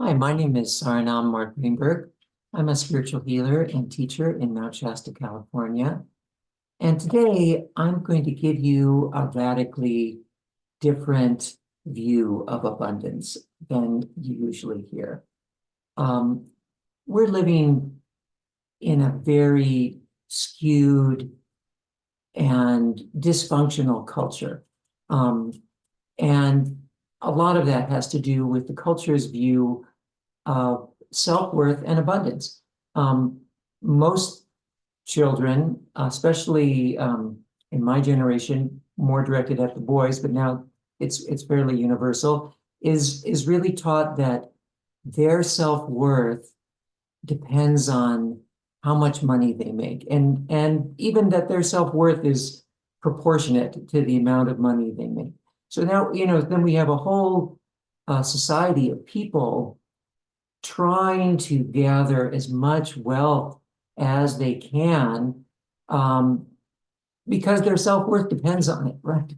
Hi, my name is Saranam Mark Greenberg. I'm a spiritual healer and teacher in Mount Shasta, California. And today I'm going to give you a radically different view of abundance than you usually hear. Um, we're living in a very skewed and dysfunctional culture. Um, and a lot of that has to do with the culture's view self-worth and abundance. Most children, especially in my generation, more directed at the boys, but now it's fairly universal, is really taught that their self-worth depends on how much money they make, and even that their self-worth is proportionate to the amount of money they make. So now, then we have a whole society of people trying to gather as much wealth as they can, um, because their self-worth depends on it, right?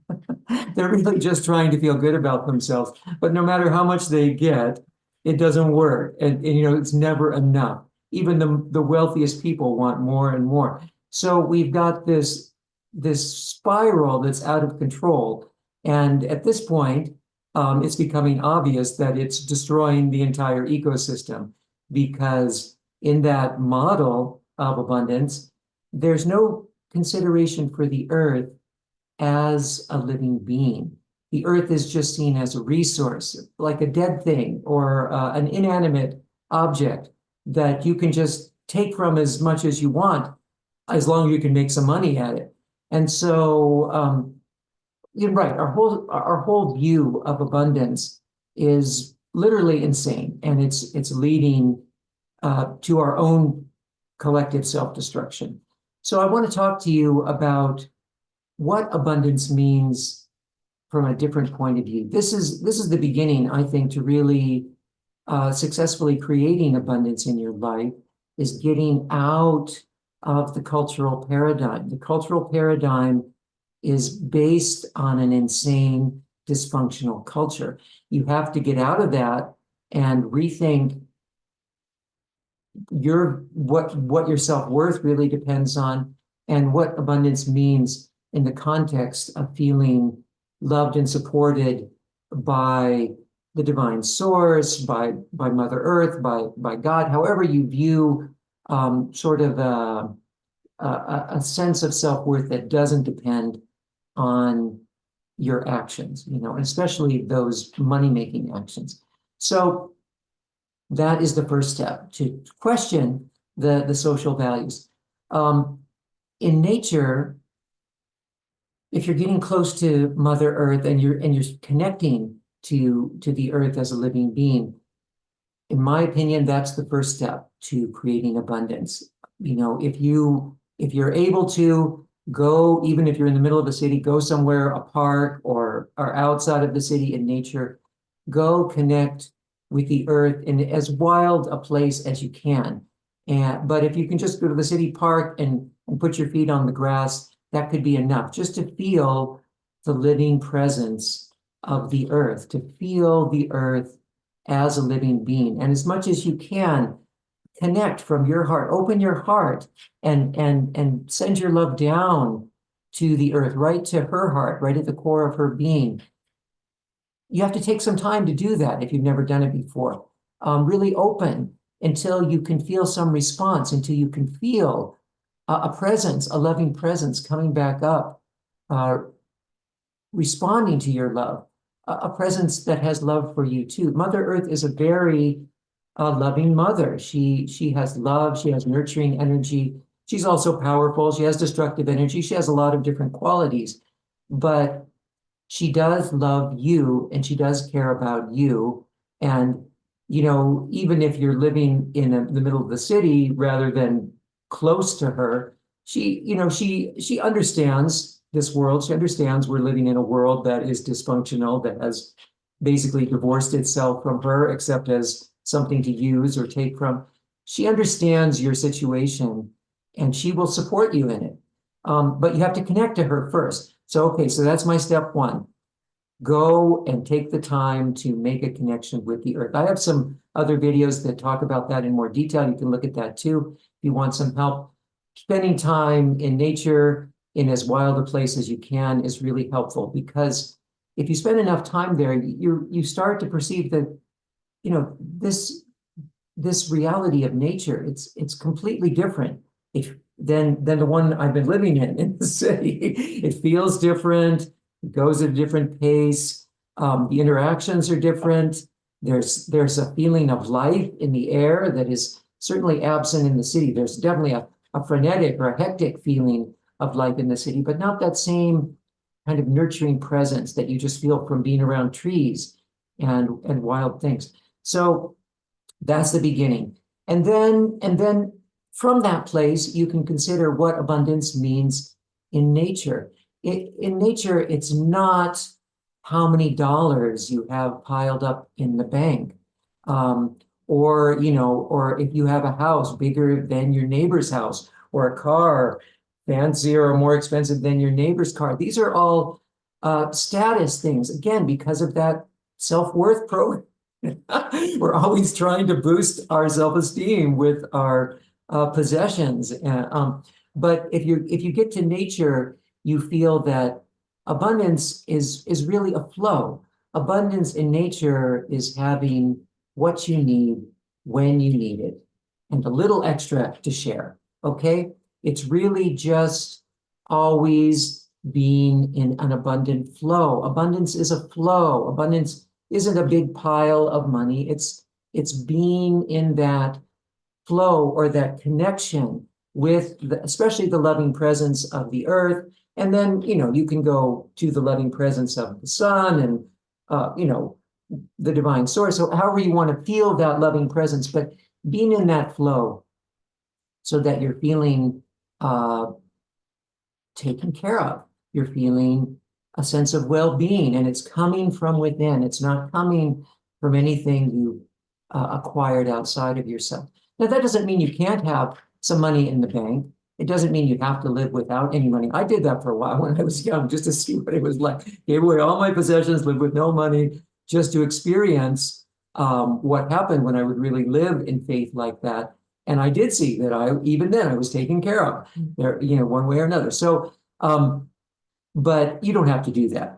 They're really just trying to feel good about themselves. But no matter how much they get, it doesn't work. And it's never enough. Even the wealthiest people want more and more. So we've got this spiral that's out of control. And at this point, it's becoming obvious that it's destroying the entire ecosystem, because in that model of abundance, there's no consideration for the earth as a living being. The earth is just seen as a resource, like a dead thing or an inanimate object that you can just take from as much as you want, as long as you can make some money at it. And so, you're right, our whole view of abundance is literally insane, and it's leading to our own collective self-destruction. So I want to talk to you about what abundance means from a different point of view. This is the beginning, I think, to really successfully creating abundance in your life, is getting out of the cultural paradigm. The cultural paradigm is based on an insane, dysfunctional culture. You have to get out of that and rethink what your self-worth really depends on, and what abundance means in the context of feeling loved and supported by the divine source, by Mother Earth, by God, however you view sort of a sense of self-worth that doesn't depend on your actions, especially those money-making actions. So that is the first step, to question the social values. In nature, if you're getting close to Mother Earth and you're connecting to the earth as a living being, in my opinion, that's the first step to creating abundance. If you're able to go, even if you're in the middle of a city, go somewhere, a park or outside of the city in nature, go connect with the earth in as wild a place as you can. But if you can just go to the city park and put your feet on the grass, that could be enough, just to feel the living presence of the earth, to feel the earth as a living being. And as much as you can, connect from your heart, open your heart, and send your love down to the earth, right to her heart, right at the core of her being. You have to take some time to do that if you've never done it before. Really open until you can feel some response, until you can feel a presence, a loving presence coming back up, responding to your love, a presence that has love for you too. Mother Earth is a very loving mother. She has love, she has nurturing energy. She's also powerful, she has destructive energy, she has a lot of different qualities, but she does love you and she does care about you. And, even if you're living in the middle of the city rather than close to her, she understands this world. She understands we're living in a world that is dysfunctional, that has basically divorced itself from her, except as something to use or take from. She understands your situation and she will support you in it. But you have to connect to her first. So, okay, so that's my step one. go and take the time to make a connection with the earth. I have some other videos that talk about that in more detail. You can look at that too if you want some help. Spending time in nature, in as wild a place as you can, is really helpful, because if you spend enough time there, you start to perceive that, this reality of nature, it's completely different than the one I've been living in the city. It feels different. It goes at a different pace. The interactions are different. There's a feeling of life in the air that is certainly absent in the city. There's definitely a frenetic or a hectic feeling of life in the city, but not that same kind of nurturing presence that you just feel from being around trees and wild things. So that's the beginning. And then from that place, you can consider what abundance means in nature. In nature, it's not how many dollars you have piled up in the bank, or if you have a house bigger than your neighbor's house, or a car fancier or more expensive than your neighbor's car. These are all status things, again, because of that self-worth program. We're always trying to boost our self-esteem with our possessions. But if you get to nature, you feel that abundance is really a flow. Abundance in nature is having what you need when you need it, and a little extra to share, okay? It's really just always being in an abundant flow. Abundance is a flow. Abundance isn't a big pile of money. It's being in that flow, or that connection with especially the loving presence of the earth. And then, you can go to the loving presence of the sun and, the divine source. So however you want to feel that loving presence, but being in that flow so that you're feeling taken care of. You're feeling a sense of well-being, and it's coming from within. It's not coming from anything you acquired outside of yourself. Now, that doesn't mean you can't have some money in the bank. It doesn't mean you have to live without any money. I did that for a while when I was young, just to see what it was like. Gave away all my possessions, lived with no money, just to experience what happened when I would really live in faith like that. And I did see that even then I was taken care of there, one way or another. So, but you don't have to do that.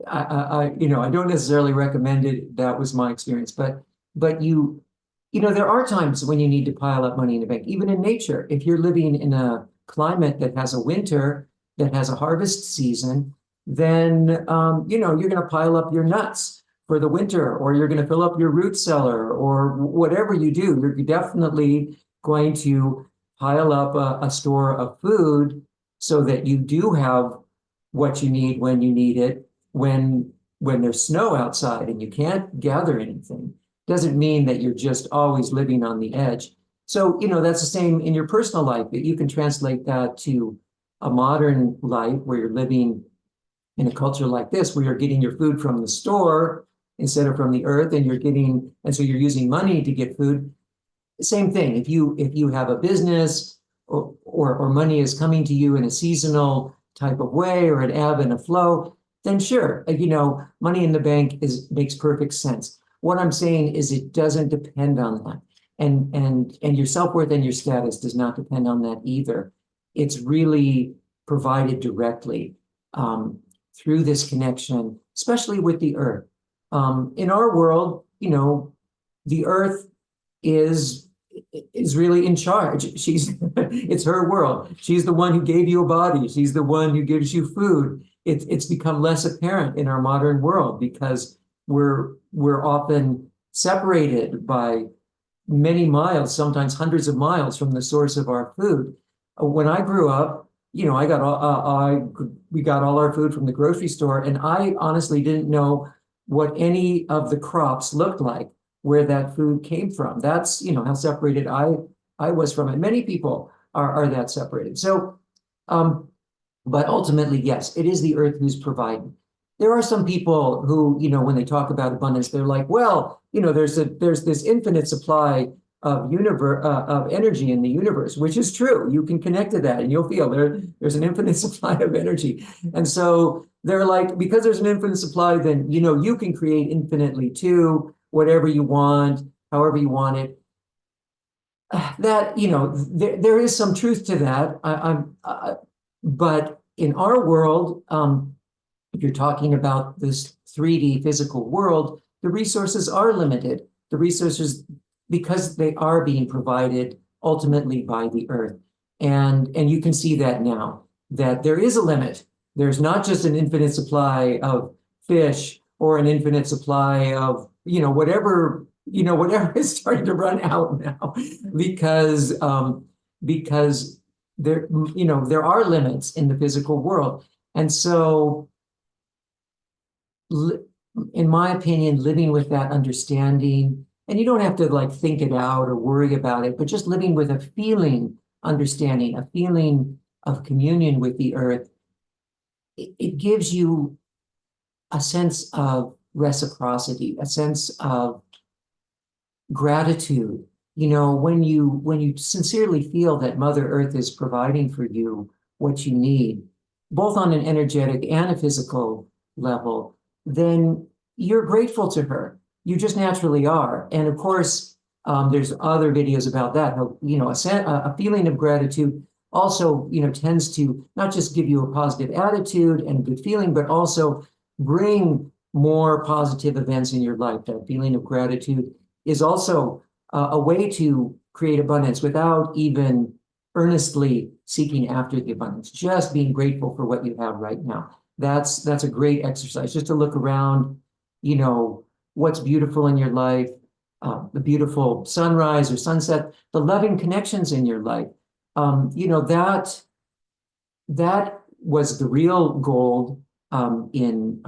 I don't necessarily recommend it. That was my experience, but there are times when you need to pile up money in the bank, even in nature. If you're living in a climate that has a winter, that has a harvest season, then, you're going to pile up your nuts for the winter, or you're going to fill up your root cellar, or whatever you do. You're definitely going to pile up a store of food so that you do have what you need when you need it, when there's snow outside and you can't gather anything. Doesn't mean that you're just always living on the edge. So, that's the same in your personal life, that you can translate that to a modern life where you're living in a culture like this, where you're getting your food from the store instead of from the earth, and so you're using money to get food. Same thing. If you have a business, or money is coming to you in a seasonal type of way, or an ebb and a flow, then sure, money in the bank makes perfect sense. What I'm saying is it doesn't depend on that. And your self-worth and your status does not depend on that either. It's really provided directly through this connection, especially with the earth. In our world, the earth is really in charge. It's her world. She's the one who gave you a body. She's the one who gives you food. It's become less apparent in our modern world because we're often separated by many miles, sometimes hundreds of miles from the source of our food. When I grew up, we got all our food from the grocery store, and I honestly didn't know what any of the crops looked like, where that food came from. That's, how separated I was from it. Many people are that separated. So, but ultimately, yes, it is the earth who's providing. There are some people who, when they talk about abundance, they're like, well, there's this infinite supply of energy in the universe, which is true. You can connect to that and you'll feel there's an infinite supply of energy. And so they're like, because there's an infinite supply, then, you can create infinitely too, whatever you want, however you want it. That, there is some truth to that. But in our world, if you're talking about this 3D physical world, the resources are limited. The resources, because they are being provided ultimately by the earth. And you can see that now, that there is a limit. There's not just an infinite supply of fish or an infinite supply of, whatever is starting to run out now, because there are limits in the physical world. And so, in my opinion, living with that understanding, and you don't have to like think it out or worry about it, but just living with a feeling understanding, a feeling of communion with the earth, it gives you a sense of reciprocity, a sense of gratitude. When you sincerely feel that Mother Earth is providing for you what you need, both on an energetic and a physical level, then you're grateful to her. You just naturally are. And of course, there's other videos about that. How, a feeling of gratitude also, tends to not just give you a positive attitude and a good feeling, but also bring more positive events in your life. That feeling of gratitude is also a way to create abundance without even earnestly seeking after the abundance, just being grateful for what you have right now. That's a great exercise, just to look around, what's beautiful in your life, the beautiful sunrise or sunset, the loving connections in your life. That was the real gold in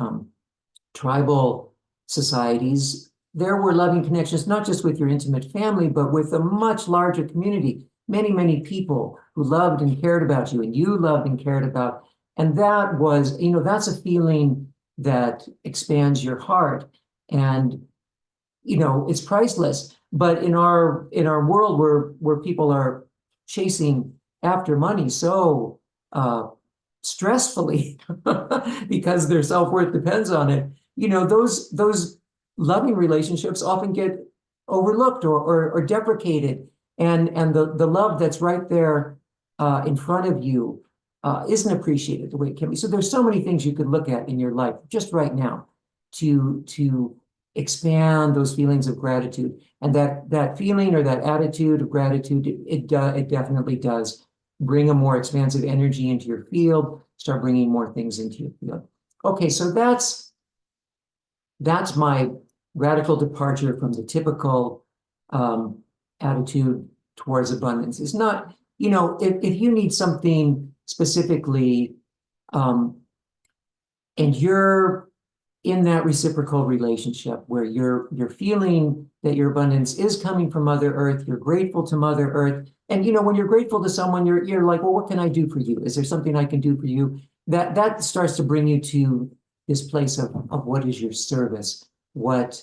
tribal societies. There were loving connections, not just with your intimate family, but with a much larger community, many, many people who loved and cared about you, and you loved and cared about. And that was, that's a feeling that expands your heart. And, it's priceless. But in our world where people are chasing after money so stressfully because their self-worth depends on it, those loving relationships often get overlooked or deprecated. And the love that's right there in front of you isn't appreciated the way it can be. So there's so many things you could look at in your life just right now to expand those feelings of gratitude. And that feeling or that attitude of gratitude, it definitely does bring a more expansive energy into your field, start bringing more things into your field. Okay, so that's my radical departure from the typical attitude towards abundance. It's not, if you need something specifically, and you're in that reciprocal relationship where you're feeling that your abundance is coming from Mother Earth, you're grateful to Mother Earth. And when you're grateful to someone, you're like, well, what can I do for you? Is there something I can do for you? That starts to bring you to this place of what is your service? What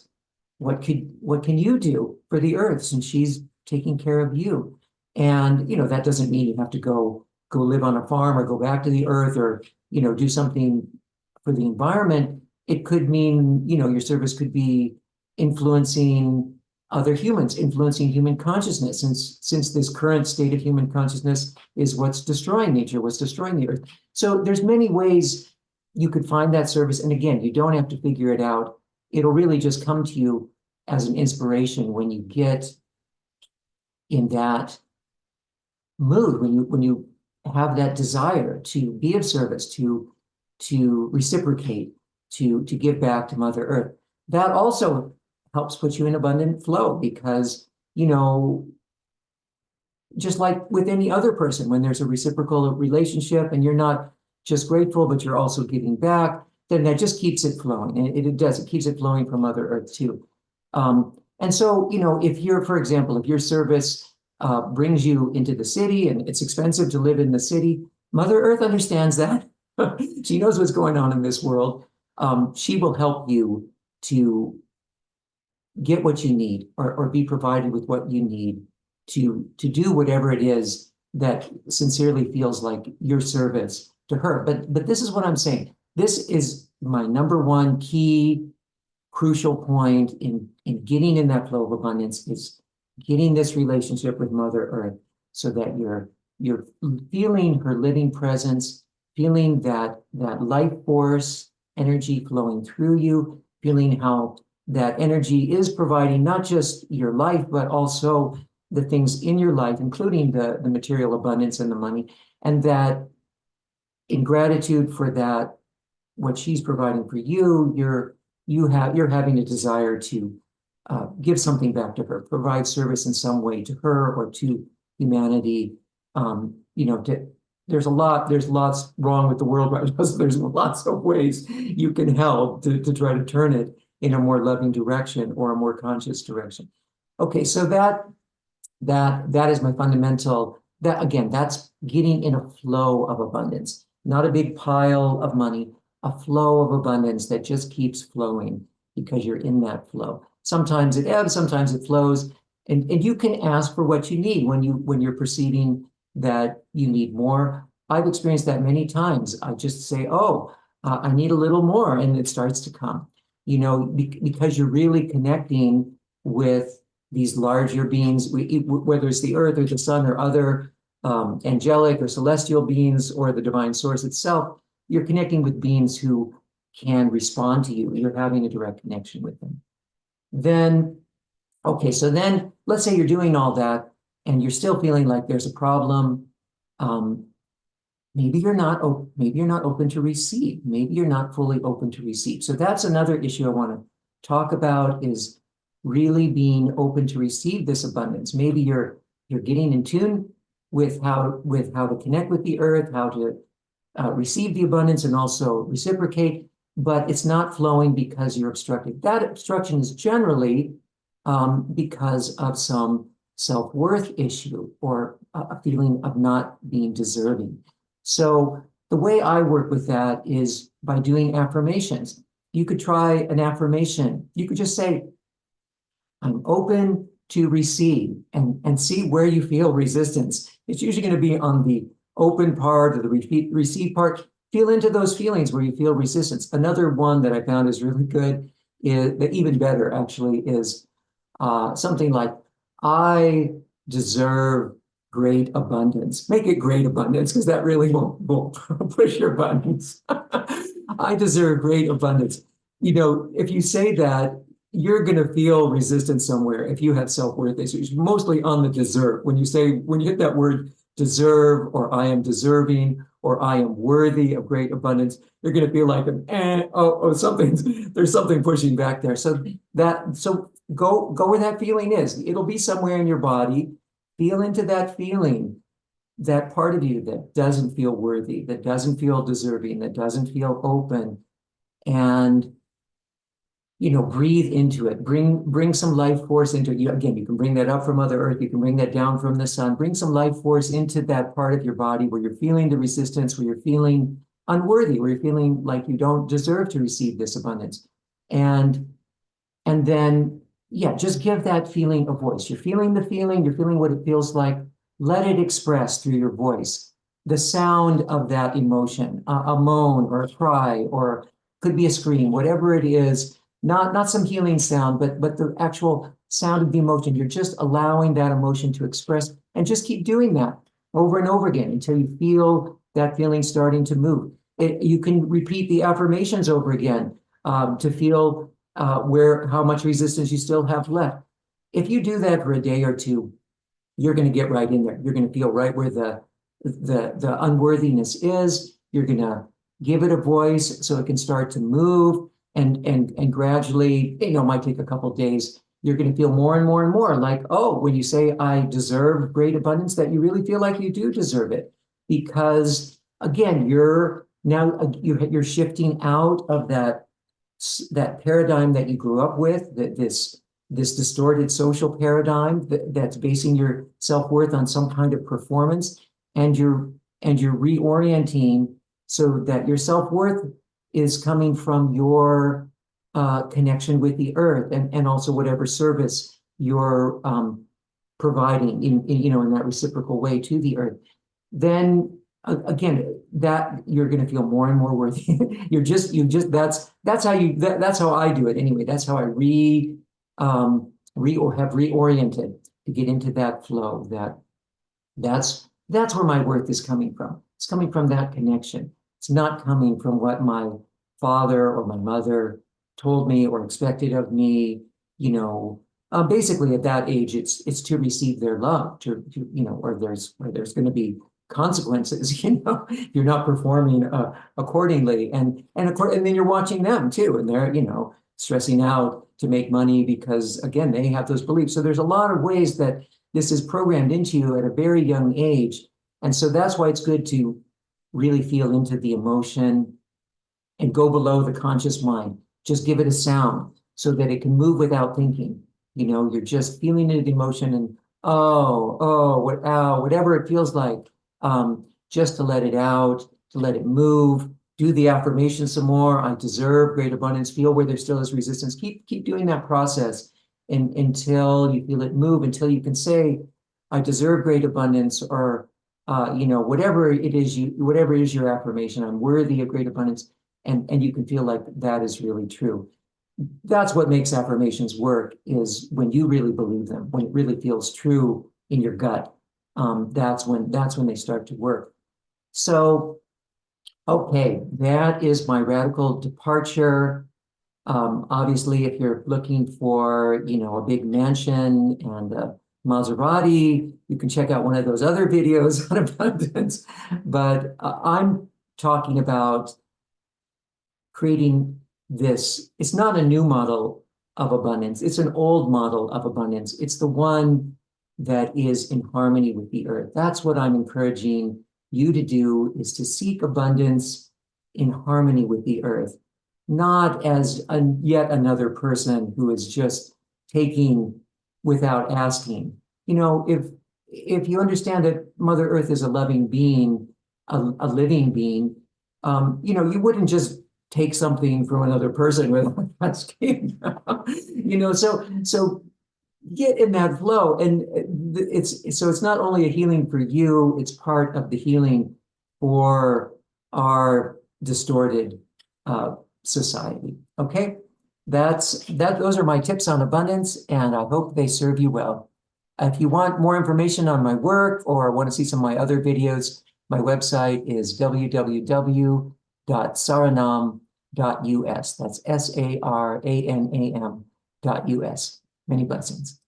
can you do for the earth since she's taking care of you? And that doesn't mean you have to go live on a farm or go back to the earth or do something for the environment. It could mean your service could be influencing other humans, influencing human consciousness, since this current state of human consciousness is what's destroying nature, what's destroying the earth. So there's many ways you could find that service. And again, you don't have to figure it out. It'll really just come to you as an inspiration when you get in that mood, when you have that desire to be of service, to reciprocate, to give back to Mother Earth. That also helps put you in abundant flow because, just like with any other person, when there's a reciprocal relationship and you're not just grateful, but you're also giving back, then that just keeps it flowing. And it keeps it flowing from Mother Earth too. And so, if for example, if your service brings you into the city and it's expensive to live in the city, Mother Earth understands that. She knows what's going on in this world. She will help you to get what you need or be provided with what you need to do whatever it is that sincerely feels like your service to her. But this is what I'm saying. this is my number one key crucial point in getting in that flow of abundance, is getting this relationship with Mother Earth, so that you're feeling her living presence, feeling that life force energy flowing through you, feeling how that energy is providing not just your life, but also the things in your life, including the material abundance and the money, and that in gratitude for that, what she's providing for you, you're having a desire to give something back to her, provide service in some way to her or to humanity. There's lots wrong with the world right now. So there's lots of ways you can help to try to turn it in a more loving direction or a more conscious direction. Okay, so that is my fundamental. That again, that's getting in a flow of abundance, not a big pile of money, a flow of abundance that just keeps flowing because you're in that flow. Sometimes it ebbs, sometimes it flows, and you can ask for what you need when you're perceiving that you need more. I've experienced that many times. I just say, "Oh, I need a little more," and it starts to come. Because you're really connecting with these larger beings, whether it's the earth or the sun or other angelic or celestial beings or the divine source itself. You're connecting with beings who can respond to you. You're having a direct connection with them. Then, okay, so then let's say you're doing all that and you're still feeling like there's a problem. Maybe you're not open to receive. Maybe you're not fully open to receive. So that's another issue I want to talk about, is really being open to receive this abundance. Maybe you're getting in tune with how to connect with the earth, how to receive the abundance and also reciprocate, but it's not flowing because you're obstructed. That obstruction is generally because of some self-worth issue or a feeling of not being deserving. So the way I work with that is by doing affirmations. You could try an affirmation. You could just say, "I'm open to receive," and see where you feel resistance. It's usually going to be on the open part or the receive part. Feel into those feelings where you feel resistance. Another one that I found is really good, even better actually, is something like, "I deserve great abundance." Make it great abundance, because that really won't push your buttons. "I deserve great abundance." If you say that, you're going to feel resistance somewhere if you have self-worth issues, mostly on the deserve. When you hit that word deserve, or "I am deserving," or "I am worthy of great abundance," you're going to feel like there's something pushing back there. So go where that feeling is. It'll be somewhere in your body. Feel into that feeling, that part of you that doesn't feel worthy, that doesn't feel deserving, that doesn't feel open, and breathe into it. Bring some life force into it. Again, you can bring that up from Mother Earth. You can bring that down from the sun. Bring some life force into that part of your body where you're feeling the resistance, where you're feeling unworthy, where you're feeling like you don't deserve to receive this abundance. And then, just give that feeling a voice. You're feeling the feeling. You're feeling what it feels like. Let it express through your voice. The sound of that emotion, a moan or a cry, or could be a scream, whatever it is. Not some healing sound, but the actual sound of the emotion. You're just allowing that emotion to express, and just keep doing that over and over again until you feel that feeling starting to move. You can repeat the affirmations over again to feel how much resistance you still have left. If you do that for a day or two, you're going to get right in there. You're going to feel right where the unworthiness is. You're going to give it a voice so it can start to move. And gradually, it might take a couple of days. You're going to feel more and more and more like, when you say "I deserve great abundance," that you really feel like you do deserve it, because again, you're shifting out of that paradigm that you grew up with, this distorted social paradigm that's basing your self-worth on some kind of performance, and you're reorienting so that your self-worth is coming from your connection with the earth, and also whatever service you're providing in that reciprocal way to the earth. Then again, that you're going to feel more and more worthy. That's how that's how I do it anyway. That's how I have reoriented to get into that flow. That's where my worth is coming from. It's coming from that connection. It's not coming from what my father or my mother told me or expected of me. Basically at that age, it's to receive their love, or there's going to be consequences. You're not performing accordingly, and then you're watching them too, and they're stressing out to make money because again they have those beliefs. So there's a lot of ways that this is programmed into you at a very young age, and so that's why it's good to really feel into the emotion and go below the conscious mind. Just give it a sound so that it can move without thinking. You're just feeling it, emotion, and whatever it feels like, just to let it out, to let it move. Do the affirmation some more. I deserve great abundance. Feel where there still is resistance. Keep doing that process until you feel it move, until you can say, I deserve great abundance, or whatever it is your affirmation, I'm worthy of great abundance, and you can feel like that is really true. That's what makes affirmations work, is when you really believe them, when it really feels true in your gut. That's when they start to work. So, okay, that is my radical departure. Obviously, if you're looking for, a big mansion and a Maserati, you can check out one of those other videos on abundance. But I'm talking about creating this. It's not a new model of abundance. It's an old model of abundance. It's the one that is in harmony with the earth. That's what I'm encouraging you to do, is to seek abundance in harmony with the earth, not as yet another person who is just taking without asking. If you understand that Mother Earth is a loving being, a living being, you wouldn't just take something from another person without asking. So get in that flow, and it's not only a healing for you, it's part of the healing for our distorted society. Okay, those are my tips on abundance, and I hope they serve you well. If you want more information on my work or want to see some of my other videos, my website is www.saranam.us. That's SARANAM.us. Many blessings.